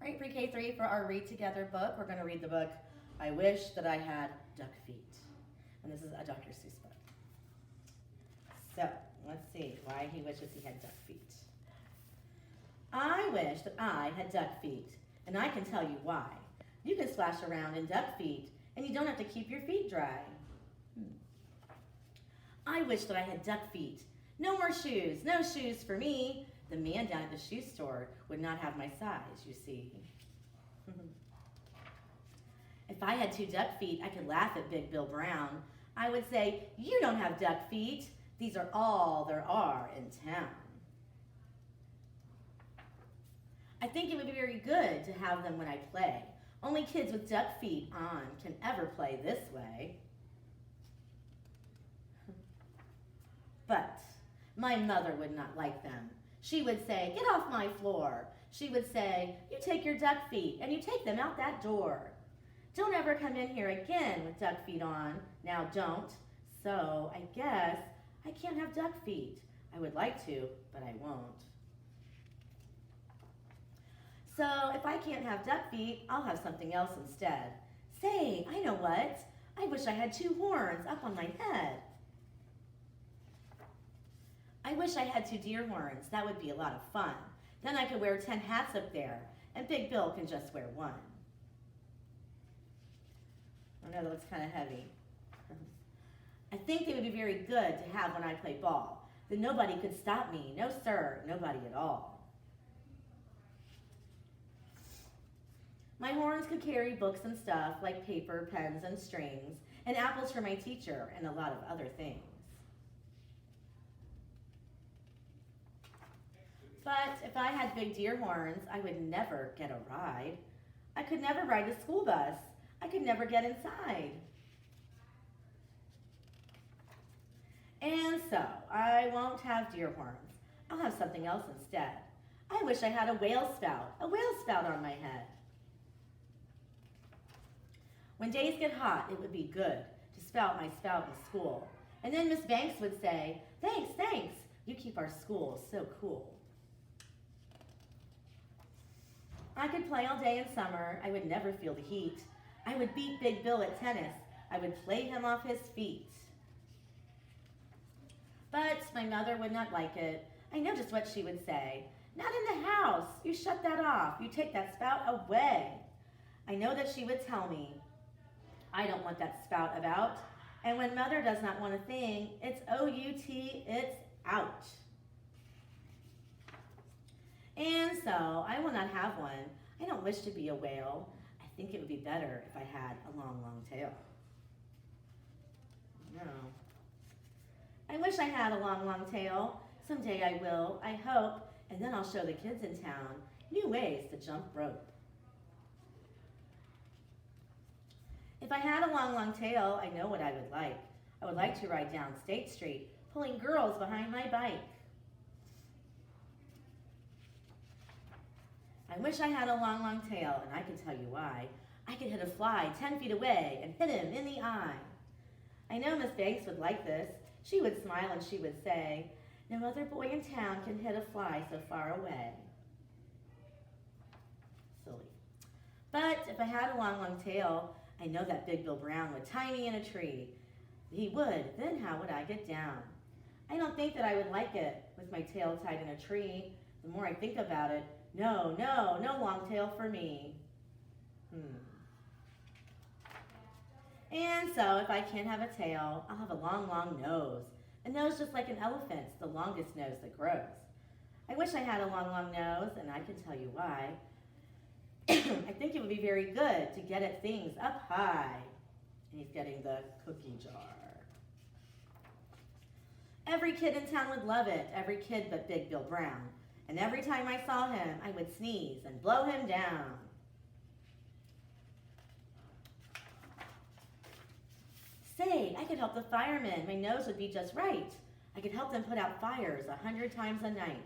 All right, pre-K 3 for our Read Together book. We're going to read the book, I Wish That I Had Duck Feet. And this is a Dr. Seuss book. So, let's see why he wishes he had duck feet. I wish that I had duck feet, and I can tell you why. You can splash around in duck feet, and you don't have to keep your feet dry. I wish that I had duck feet. No more shoes, no shoes for me. The man down at the shoe store would not have my size, you see. If I had 2 duck feet, I could laugh at Big Bill Brown. I would say, you don't have duck feet. These are all there are in town. I think it would be very good to have them when I play. Only kids with duck feet on can ever play this way. But my mother would not like them. She would say, get off my floor. She would say, you take your duck feet and you take them out that door. Don't ever come in here again with duck feet on. Now don't. So I guess I can't have duck feet. I would like to, but I won't. So if I can't have duck feet, I'll have something else instead. Say, I know what. I wish I had 2 horns up on my head. I wish I had 2 deer horns. That would be a lot of fun. Then I could wear 10 hats up there, and Big Bill can just wear 1. I know that looks kind of heavy. I think they would be very good to have when I play ball. Then nobody could stop me. No, sir, nobody at all. My horns could carry books and stuff like paper, pens, and strings, and apples for my teacher, and a lot of other things. But if I had big deer horns, I would never get a ride. I could never ride the school bus. I could never get inside. And so, I won't have deer horns. I'll have something else instead. I wish I had a whale spout on my head. When days get hot, it would be good to spout my spout in school. And then Miss Banks would say, thanks, thanks, you keep our school so cool. I could play all day in summer. I would never feel the heat. I would beat Big Bill at tennis. I would play him off his feet. But my mother would not like it. I know just what she would say. Not in the house. You shut that off. You take that spout away. I know that she would tell me, I don't want that spout about. And when mother does not want a thing, it's O-U-T, it's out. And so, I will not have one. I don't wish to be a whale. I think it would be better if I had a long, long tail. No. I wish I had a long, long tail. Someday I will, I hope, and then I'll show the kids in town new ways to jump rope. If I had a long, long tail, I know what I would like. I would like to ride down State Street, pulling girls behind my bike. I wish I had a long, long tail, and I can tell you why. I could hit a fly 10 feet away and hit him in the eye. I know Miss Banks would like this. She would smile and she would say, no other boy in town can hit a fly so far away. Silly. But if I had a long, long tail, I know that Big Bill Brown would tie me in a tree. He would, then how would I get down? I don't think that I would like it with my tail tied in a tree. The more I think about it, no, no, no long tail for me. And so if I can't have a tail, I'll have a long, long nose. A nose just like an elephant's, the longest nose that grows. I wish I had a long, long nose, and I can tell you why. I think it would be very good to get at things up high. And he's getting the cookie jar. Every kid in town would love it, every kid but Big Bill Brown. And every time I saw him, I would sneeze and blow him down. Say, I could help the firemen. My nose would be just right. I could help them put out fires 100 times a night.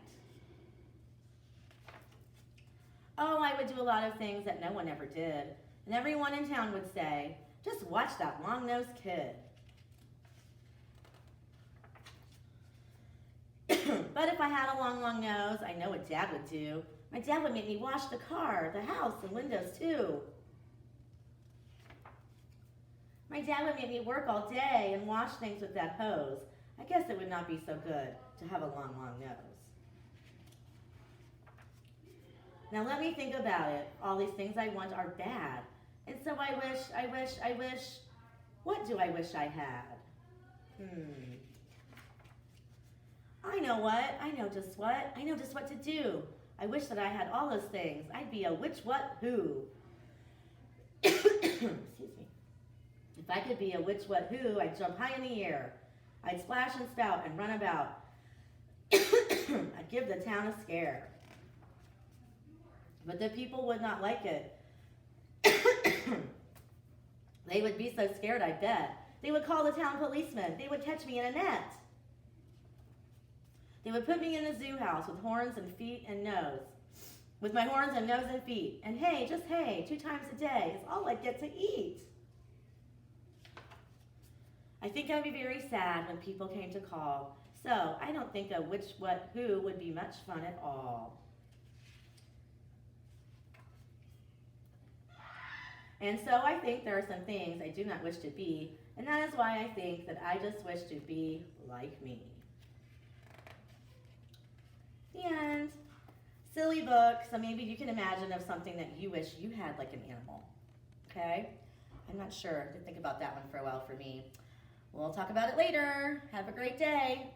Oh, I would do a lot of things that no one ever did. And everyone in town would say, just watch that long-nosed kid. But if I had a long, long nose, I know what Dad would do. My dad would make me wash the car, the house, and windows too. My dad would make me work all day and wash things with that hose. I guess it would not be so good to have a long, long nose. Now let me think about it. All these things I want are bad. And so I wish. What do I wish I had? I know what. I know just what. I know just what to do. I wish that I had all those things. I'd be a which, what, who. Excuse me. If I could be a which, what, who, I'd jump high in the air. I'd splash and spout and run about. I'd give the town a scare. But the people would not like it. They would be so scared, I bet. They would call the town policeman. They would catch me in a net. They would put me in a zoo house with horns and feet and nose. With my horns and nose and feet. And hey, just hey, 2 times a day is all I'd get to eat. I think I'd be very sad when people came to call. So I don't think a which, what, who would be much fun at all. And so I think there are some things I do not wish to be, and that is why I think that I just wish to be like me. The end. Silly book, so maybe you can imagine of something that you wish you had like an animal. Okay? I'm not sure. I didn't think about that one for a while for me. We'll talk about it later. Have a great day.